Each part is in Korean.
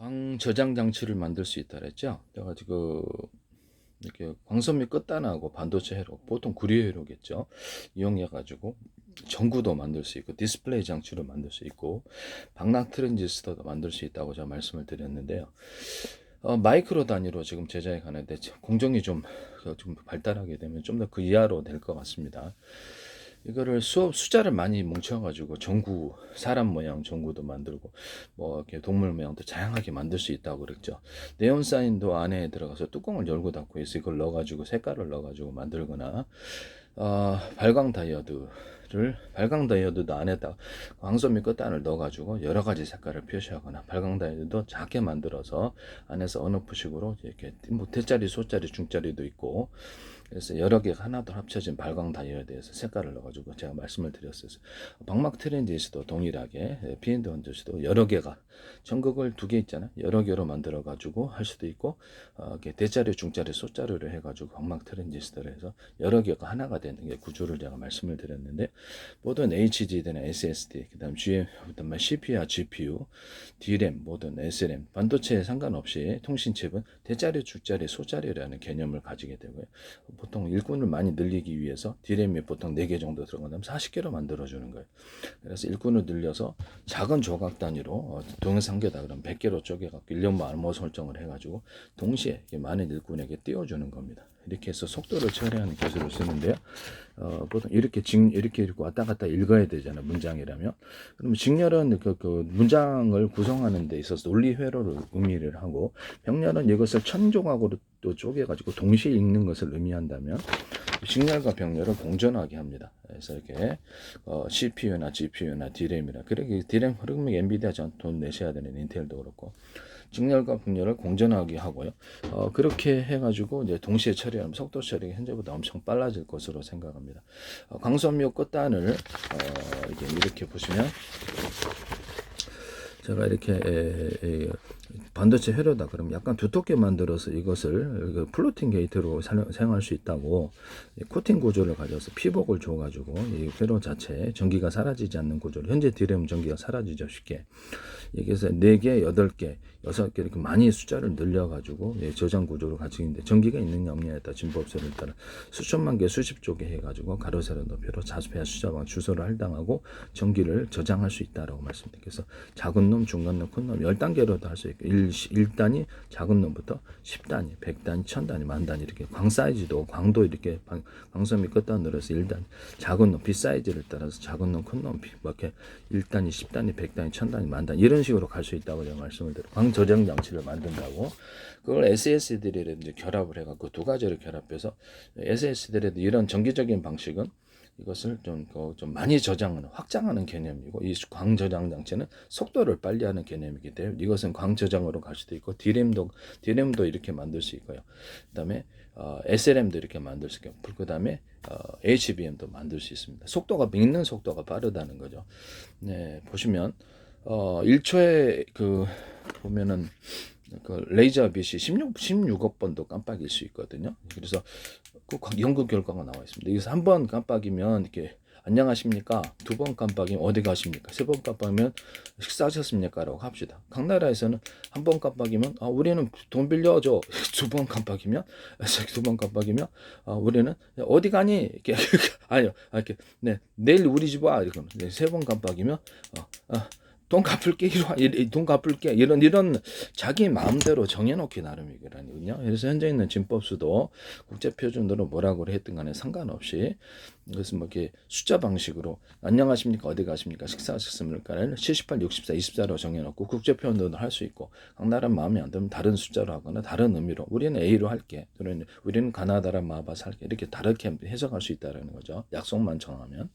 광 저장 장치를 만들 수 있다 그랬죠. 그래가지고 이렇게 광섬유 끝단하고 반도체 회로, 보통 구리 회로겠죠. 이용해 가지고 전구도 만들 수 있고 디스플레이 장치로 만들 수 있고 방광 트랜지스터도 만들 수 있다고 제가 말씀을 드렸는데요. 마이크로 단위로 지금 제작해 가는데 공정이 좀 발달하게 되면 좀 더 그 이하로 될 것 같습니다. 이거를 숫자를 많이 뭉쳐가지고 전구, 사람 모양 전구도 만들고 뭐 이렇게 동물 모양도 다양하게 만들 수 있다고 그랬죠. 네온 사인도 안에 들어가서 뚜껑을 열고 닫고 해서 이걸 넣어가지고 색깔을 넣어가지고 만들거나 발광 다이오드도 안에다 광섬유 끝단을 넣어가지고 여러 가지 색깔을 표시하거나 발광 다이오드도 작게 만들어서 안에서 언어프식으로 이렇게 뭐 대짜리, 소짜리, 중짜리도 있고 그래서 여러 개가 하나도 합쳐진 발광 다이오드에서 색깔을 넣어가지고 제가 말씀을 드렸어요. 방막 트랜지스도 동일하게 비엔드 원저시도 여러 개가 전극을 두 개 있잖아요. 여러 개로 만들어 가지고 할 수도 있고 이렇게 대짜리, 중짜리, 소짜리로 해가지고 방막 트랜지스터를 해서 여러 개가 하나가 되는 게 구조를 제가 말씀을 드렸는데 모든 HDD나 SSD, 그다음 GM, 그다음 CPU와 GPU, DRAM, 모든 SRAM, 반도체에 상관없이 통신칩은 대짜리, 중짜리, 소짜리라는 개념을 가지게 되고요. 보통 일꾼을 많이 늘리기 위해서 DRAM이 보통 4개 정도 들어가면 40개로 만들어주는 거예요. 그래서 일꾼을 늘려서 작은 조각 단위로 동영상계다 그럼 100개로 쪼개갖고 1년 암호 설정을 해가지고 동시에 많은 일꾼에게 띄워주는 겁니다. 이렇게 해서 속도를 처리하는 기술을 쓰는데요. 보통 이렇게 왔다 갔다 읽어야 되잖아요. 문장이라면. 그러면 직렬은 그 문장을 구성하는 데 있어서 논리 회로를 의미를 하고 병렬은 이것을 천조각으로 또 쪼개가지고 동시에 읽는 것을 의미한다면 직렬과 병렬을 공존하게 합니다. 그래서 이렇게 CPU나 GPU나 DRAM이라 그렇게 DRAM 흐름이 엔비디아 돈 내셔야 되는 인텔도 그렇고 직렬과 병렬을 공존하게 하고요. 그렇게 해가지고 이제 동시에 처리하면 속도 처리가 현재보다 엄청 빨라질 것으로 생각합니다. 광섬유 끝단을 이렇게 보시면 제가 이렇게 반도체 회로다 그러면 약간 두텁게 만들어서 이것을 플로팅 게이트로 사용할 수 있다고 코팅 구조를 가져서 피복을 줘가지고 이 회로 자체에 전기가 사라지지 않는 구조를 현재 디램 전기가 사라지죠 쉽게 여기서 4개, 8개, 6개 이렇게 많이 숫자를 늘려가지고 저장 구조를 가지고 있는데 전기가 있느냐 없느냐에 따라 진법서를 따라 수천만 개, 수십조 개 해가지고 가로 세로 높이로 자수배와 숫자방 주소를 할당하고 전기를 저장할 수 있다라고 말씀드립니다. 그래서 작은 놈, 중간 놈, 큰 놈 10단계로도 할 수 있고 1단위 작은 놈부터 10단위, 100단위, 1000단위, 만단위 이렇게 광 사이즈도 광도 이렇게 광섬이 끝단 늘어서 1단위 작은 놈, 빛 사이즈를 따라서 작은 놈, 큰 놈, 이렇게 1단위, 10단위, 100단위, 1000단위, 만단위 이런 식으로 갈 수 있다고 제가 말씀을 드려요. 광 저장 장치를 만든다고 그걸 SSD를 결합을 해갖고 두 가지를 결합해서 SSD에도 이런 정기적인 방식은 이것을 좀 많이 저장하는 확장하는 개념이고 이 광 저장 장치는 속도를 빨리 하는 개념이기 때문에 이것은 광 저장으로 갈 수도 있고 DRAM도 이렇게 만들 수 있고요. 그다음에 SRAM도 이렇게 만들 수 있고 그다음에 HBM도 만들 수 있습니다. 속도가 읽는 속도가 빠르다는 거죠. 네, 보시면 1초에 보면은 그 레이저 빛이 16억 번도 깜빡일 수 있거든요. 그래서 그 연구 결과가 나와 있습니다. 여기서 한 번 깜빡이면 이렇게 안녕하십니까? 2번 깜빡이면 어디 가십니까? 3번 깜빡이면 식사하셨습니까? 라고 합시다. 각 나라에서는 한 번 깜빡이면 우리는 돈 빌려줘. 2번 깜빡이면 2번 깜빡이면 우리는 어디 가니? 이렇게 아니요. 이렇게 네 내일 우리 집 와. 이렇게 3번 깜빡이면 돈 갚을게 돈 갚을게 이런 자기 마음대로 정해놓기 나름이거든요. 그래서 현재 있는 진법수도 국제 표준으로 뭐라고 했든 간에 상관없이 그래서 뭐 이렇게 숫자 방식으로 안녕하십니까 어디 가십니까 식사하셨습니까를 78, 64, 24로 정해놓고 국제 표현도 할 수 있고 각 나라 마음에 안 들면 다른 숫자로 하거나 다른 의미로 우리는 A로 할게 또는 우리는 가나다라 마바사 할게 이렇게 다르게 해석할 수 있다는 거죠. 약속만 정하면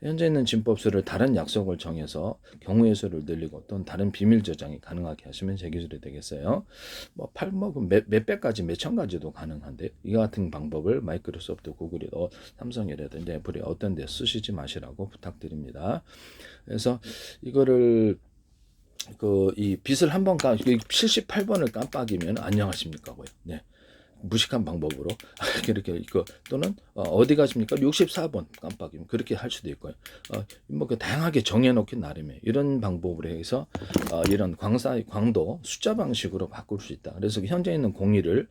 현재 있는 진법수를 다른 약속을 정해서 경우의 수를 늘리고 또는 다른 비밀 저장이 가능하게 하시면 제 기술이 되겠어요. 몇 배까지 몇 천 가지도 가능한데 이 같은 방법을 마이크로소프트, 구글이 삼성이라든지 애플이 어떤 데 쓰시지 마시라고 부탁드립니다. 그래서 이거를 이 빛을 한번 78번을 깜빡이면 안녕하십니까고요. 네. 무식한 방법으로 이렇게 이거 또는 어디 가십니까? 64번 깜빡이면 그렇게 할 수도 있고요. 뭐 다양하게 정해놓기 나름이에요. 이런 방법으로 해서 이런 광도 숫자 방식으로 바꿀 수 있다. 그래서 현재 있는 01을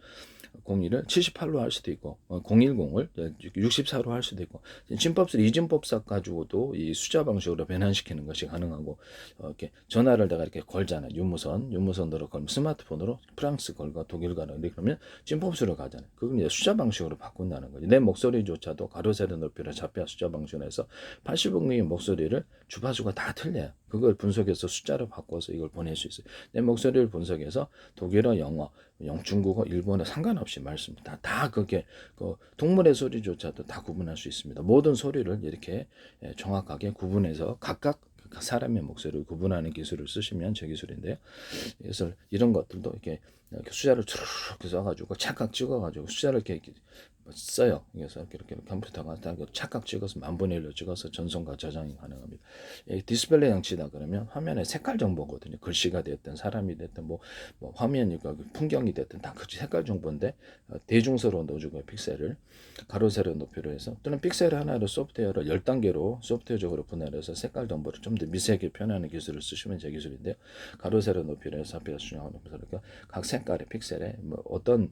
78로 할 수도 있고 010을 64로 할 수도 있고 진법설 이진법사 가지고도 이 숫자 방식으로 변환시키는 것이 가능하고 이렇게 전화를 내가 이렇게 걸잖아요. 유무선으로 걸면 스마트폰으로 프랑스 걸과 독일 가라. 그러면 진법수로 가잖아요. 그걸 이제 숫자 방식으로 바꾼다는 거죠. 내 목소리조차도 가로 세로 높이를 잡혀 숫자 방식으로 해서 80억명의 목소리를 주파수가 다 틀려요. 그걸 분석해서 숫자로 바꿔서 이걸 보낼 수 있어요. 내 목소리를 분석해서 독일어, 영어, 중국어, 일본어 상관없이 말씀 다 그게 동물의 소리조차도 다 구분할 수 있습니다. 모든 소리를 이렇게 정확하게 구분해서 각각 사람의 목소리를 구분하는 기술을 쓰시면 제 기술인데요. 그래서 이런 것들도 이렇게 숫자를 쭉 써가지고 착각 찍어가지고 숫자를 이렇게 써요. 그래서 이렇게 컴퓨터가 착각 찍어서 만분의 1로 찍어서 전송과 저장이 가능합니다. 디스플레이 장치다 그러면 화면에 색깔 정보거든요. 글씨가 됐든 사람이 됐든 뭐 화면이 풍경이 됐든 다 그 색깔 정보인데 대중서로 넣어주고요. 픽셀을 가로 세로 높이로 해서 또는 픽셀 하나로 소프트웨어를 10단계로 소프트웨어적으로 분할해서 색깔 정보를 좀 더 미세하게 표현하는 기술을 쓰시면 제 기술인데요. 가로 세로 높이로 해서 앞에서 수정하는 그러니까 각 색깔의 픽셀에 뭐 어떤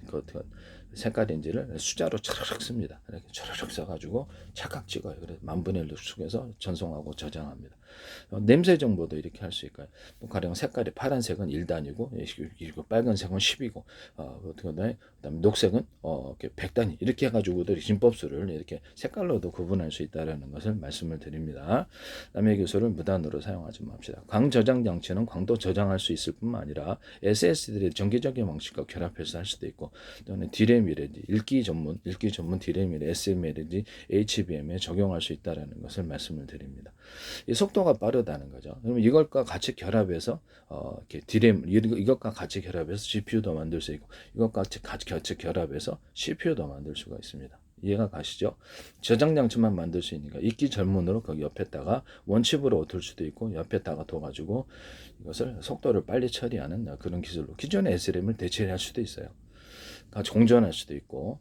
색깔인지를 숫자로 차르륵 씁니다. 이렇게 차르륵 써가지고 착각 찍어요. 그래서 만분의 1로 숙여서 전송하고 저장합니다. 냄새 정보도 이렇게 할 수 있고요. 뭐 가령 색깔이 파란색은 1단이고 빨간색은 10이고 그다음에 녹색은 이렇게 100단위 이렇게 해가지고도 진법수를 이렇게 색깔로도 구분할 수 있다는 것을 말씀을 드립니다. 남의 기술을 무단으로 사용하지 맙시다. 광 저장 장치는 광도 저장할 수 있을 뿐만 아니라 SSD를 전기적인 방식과 결합해서 할 수도 있고 또는 D램이라든지 읽기 전문 D램이나 SM이라든지 HBM에 적용할 수 있다는 것을 말씀을 드립니다. 이 속도가 빠르다는 거죠. 그러면 이것과 같이 결합해서 이렇게 D램 이것과 같이 결합해서 GPU도 만들 수 있고 이것과 같이 결합해서 CPU도 만들 수가 있습니다. 이해가 가시죠? 저장 장치만 만들 수 있으니까 읽기 전문으로 거기 옆에다가 원칩으로 얻을 수도 있고 옆에다가 둬가지고 이것을 속도를 빨리 처리하는 그런 기술로 기존의 SRAM을 대체할 수도 있어요. 같이 공존할 수도 있고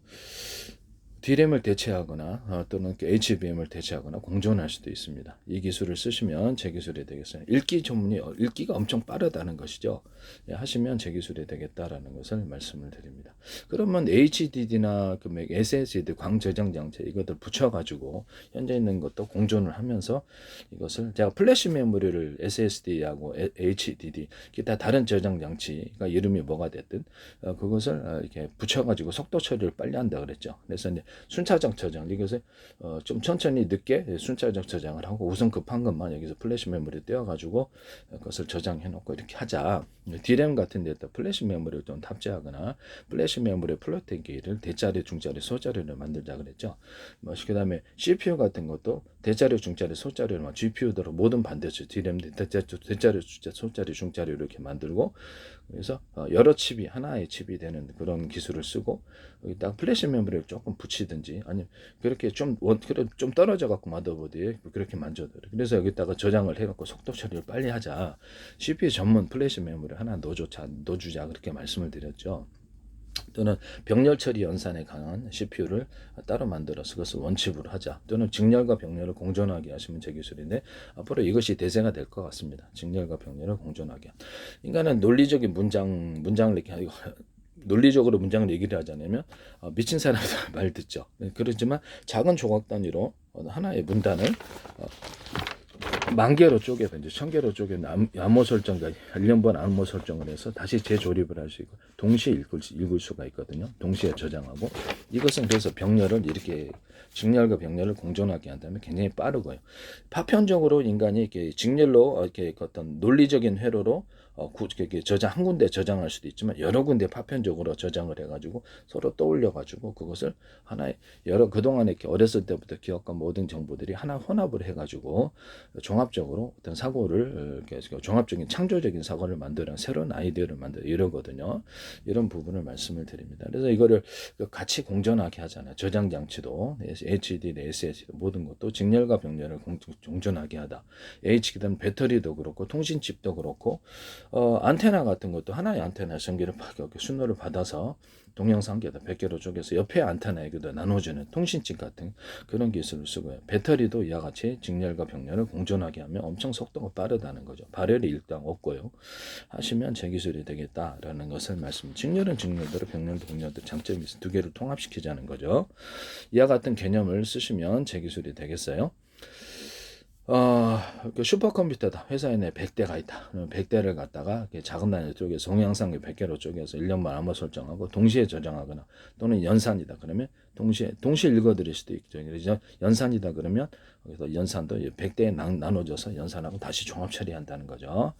D램을 대체하거나 또는 HBM을 대체하거나 공존할 수도 있습니다. 이 기술을 쓰시면 제 기술이 되겠어요. 읽기가 엄청 빠르다는 것이죠. 하시면 제 기술이 되겠다라는 것을 말씀을 드립니다. 그러면 HDD나 SSD 광저장 장치 이것들 붙여가지고 현재 있는 것도 공존을 하면서 이것을 제가 플래시 메모리를 SSD하고 HDD 기타 다른 저장 장치가 이름이 뭐가 됐든 그것을 이렇게 붙여가지고 속도 처리를 빨리 한다 그랬죠. 그래서 이제 순차적 저장 이것을 좀 천천히 늦게 순차적 저장을 하고 우선 급한 것만 여기서 플래시 메모리 떼어가지고 그것을 저장해 놓고 이렇게 하자. D램 같은 데다 플래시 메모리를 좀 탑재하거나 플래시 메모리 플로팅기를 대자리, 중자리, 소자리를 만들자 그랬죠. 그다음에 CPU 같은 것도 대자리, 중자리, 소자리를 GPU대로 모든 반대쪽 D램 대자리, 소자리, 중자리 이렇게 만들고 그래서 여러 칩이 하나의 칩이 되는 그런 기술을 쓰고 여기다가 플래시 메모리를 조금 붙이든지 아니면 그렇게 좀 떨어져 갖고 마더보드에 그렇게 만져도 그래서 여기다가 저장을 해갖고 속도 처리를 빨리 하자. CPU 전문 플래시 메모리 하나 넣어주자 그렇게 말씀을 드렸죠. 또는 병렬 처리 연산에 강한 CPU를 따로 만들어서 그것을 원칩으로 하자. 또는 직렬과 병렬을 공존하게 하시면 제 기술인데 앞으로 이것이 대세가 될 것 같습니다. 직렬과 병렬을 공존하게. 인간은 논리적인 문장을 이렇게 논리적으로 문장을 얘기를 하자면 미친 사람들 말 듣죠. 그렇지만 작은 조각 단위로 하나의 문단을 10,000개로 쪼개서 이제 1,000개로 쪼개 암호 설정과 1년번 암호 설정을 해서 다시 재조립을 할 수 있고 동시에 읽을 수가 있거든요. 동시에 저장하고 이것은 그래서 병렬을 이렇게 직렬과 병렬을 공존하게 한다면 굉장히 빠르고요. 파편적으로 인간이 이렇게 직렬로 이렇게 어떤 논리적인 회로로 저장 한 군데 저장할 수도 있지만 여러 군데 파편적으로 저장을 해가지고 서로 떠올려가지고 그것을 하나의 그동안에 이렇게 어렸을 때부터 기억과 모든 정보들이 하나 혼합을 해가지고 종합적으로 어떤 사고를 종합적인 창조적인 사고를 만드는 새로운 아이디어를 만들어 이러거든요. 이런 부분을 말씀을 드립니다. 그래서 이거를 같이 공존하게 하잖아요. 저장 장치도 HD, SSD 모든 것도 직렬과 병렬을 공존하게 하다. 그다음 배터리도 그렇고 통신칩도 그렇고 안테나 같은 것도 하나의 안테나 전기를 순로를 받아서 동영상기에다 100개로 쪼개서 옆에 안테나에게도 나눠주는 통신칩 같은 그런 기술을 쓰고요. 배터리도 이와 같이 직렬과 병렬을 공존하게 하면 엄청 속도가 빠르다는 거죠. 발열이 일단 없고요. 하시면 제 기술이 되겠다라는 것을 말씀. 직렬은 직렬대로 병렬도 병렬도 장점이 있어 두 개를 통합시키자는 거죠. 이와 같은 개념을 쓰시면 제 기술이 되겠어요. 그 슈퍼컴퓨터다. 회사에 내 100대가 있다. 100대를 갖다가 작은 단위 쪼개서 동영상을 100개로 쪼개서 1년만 암호 설정하고 동시에 저장하거나 또는 연산이다. 그러면 동시에 읽어드릴 수도 있죠. 연산이다 그러면 그래서 연산도 100대에 나눠져서 연산하고 다시 종합 처리한다는 거죠.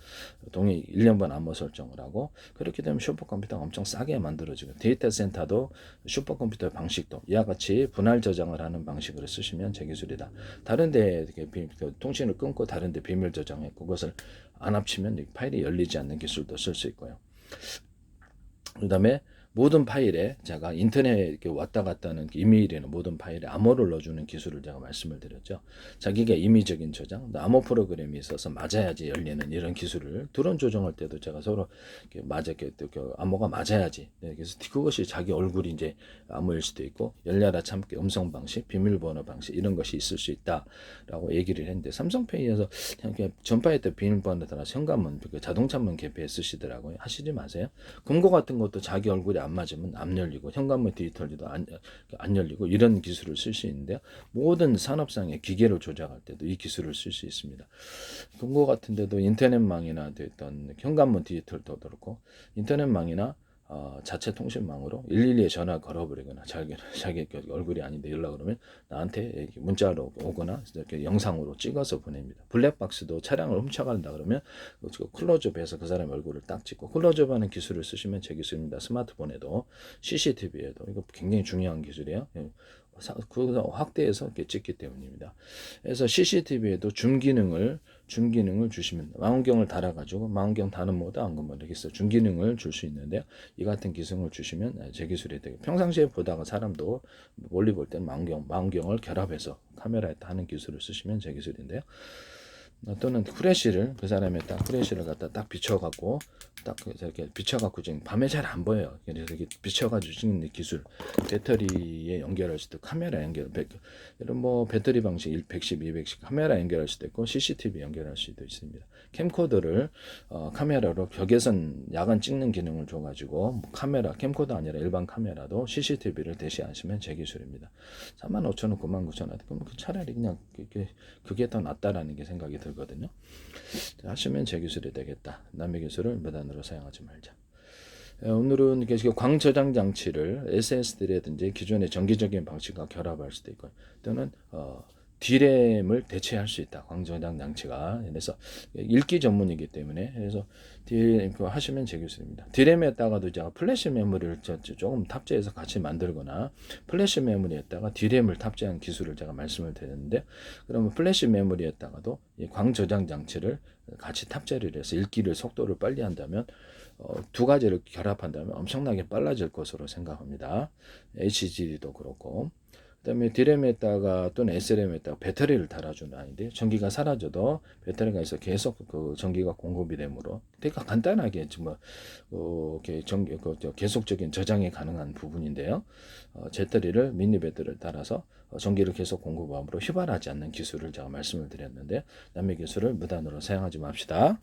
1년반 암호 설정을 하고 그렇게 되면 슈퍼컴퓨터가 엄청 싸게 만들어지고 데이터 센터도 슈퍼컴퓨터 방식도 이와 같이 분할 저장을 하는 방식으로 쓰시면 제 기술이다. 다른 데 통신을 끊고 다른 데 비밀 저장했고 그것을 안 합치면 파일이 열리지 않는 기술도 쓸 수 있고요. 그 다음에 모든 파일에 제가 인터넷에 이렇게 왔다 갔다 하는 이메일이나 모든 파일에 암호를 넣어주는 기술을 제가 말씀을 드렸죠. 자기가 임의적인 저장, 암호 프로그램이 있어서 맞아야지 열리는 이런 기술을 드론 조정할 때도 제가 서로 암호가 맞아야지. 그래서 그것이 자기 얼굴이 이제 암호일 수도 있고 열려라 참기 음성 방식, 비밀번호 방식 이런 것이 있을 수 있다라고 얘기를 했는데 삼성페이에서 그냥 전파했던 비밀번호 따라서 현관문, 자동차문 개폐해 쓰시더라고요. 하시지 마세요. 금고 같은 것도 자기 얼굴이 안 맞으면 안 열리고 현관문 디지털도 안 열리고 이런 기술을 쓸 수 있는데요. 모든 산업상의 기계를 조작할 때도 이 기술을 쓸 수 있습니다. 금고 같은 데도 인터넷망이나 됐던 현관문 디지털도 그렇고 인터넷망이나 자체 통신망으로 112에 전화 걸어버리거나 자기 얼굴이 아닌데 연락 그러면 나한테 문자로 오거나 이렇게 영상으로 찍어서 보냅니다. 블랙박스도 차량을 훔쳐간다 그러면 클로즈업해서 그 사람 얼굴을 딱 찍고 클로즈업하는 기술을 쓰시면 제 기술입니다. 스마트폰에도 CCTV에도 이거 굉장히 중요한 기술이에요. 그거 확대해서 이렇게 찍기 때문입니다. 그래서 CCTV에도 줌 기능을 주시면 망원경을 달아가지고 망원경 다는 모드 안금모 이렇게 해서 줌 기능을 줄 수 있는데요. 이 같은 기능을 주시면 제 기술이 되고 평상시에 보다가 사람도 멀리 볼 때는 망원경을 결합해서 카메라에 하는 기술을 쓰시면 제 기술인데요. 또는 후레쉬를 그 사람의 딱 후레쉬를 갖다 딱 비춰갖고 딱 이렇게 비춰갖고 지금 밤에 잘 안 보여요. 그래서 이렇게 비춰가지고 찍는 기술, 배터리에 연결할 수도 카메라 연결, 이런 뭐 배터리 방식 110, 210 카메라 연결할 수도 있고 CCTV 연결할 수도 있습니다. 캠코더를 카메라로 벽에선 야간 찍는 기능을 줘가지고 카메라 캠코더 아니라 일반 카메라도 CCTV를 대시하시면 제 기술입니다. 45,000원, 99,000원 그럼 차라리 그냥 그게 더 낫다라는 게 생각이 들거든요. 하시면 제 기술이 되겠다. 남의 기술을 무단으로 사용하지 말자. 오늘은 광저장 장치를 SSD라든지 기존의 정기적인 방식과 결합할 수도 있고 또는 D램을 대체할 수 있다. 광저장 장치가. 그래서 읽기 전문이기 때문에 그래서 D램 하시면 제 기술입니다. D램에다가도 제가 플래시 메모리를 조금 탑재해서 같이 만들거나 플래시 메모리에다가 D램을 탑재한 기술을 제가 말씀을 드렸는데 그러면 플래시 메모리에다가도 이 광저장 장치를 같이 탑재를 해서 읽기를 속도를 빨리 한다면 두 가지를 결합한다면 엄청나게 빨라질 것으로 생각합니다. HDD도 그렇고 그다음에 D램에다가 또는 SRAM에다가 배터리를 달아주는 아이인데 전기가 사라져도 배터리가 있어 계속 그 전기가 공급이 되므로 되게 간단하게 정말 계속적인 저장이 가능한 부분인데요. 배터리를 미니 배터리를 달아서 전기를 계속 공급함으로 휘발하지 않는 기술을 제가 말씀을 드렸는데 남의 기술을 무단으로 사용하지 맙시다.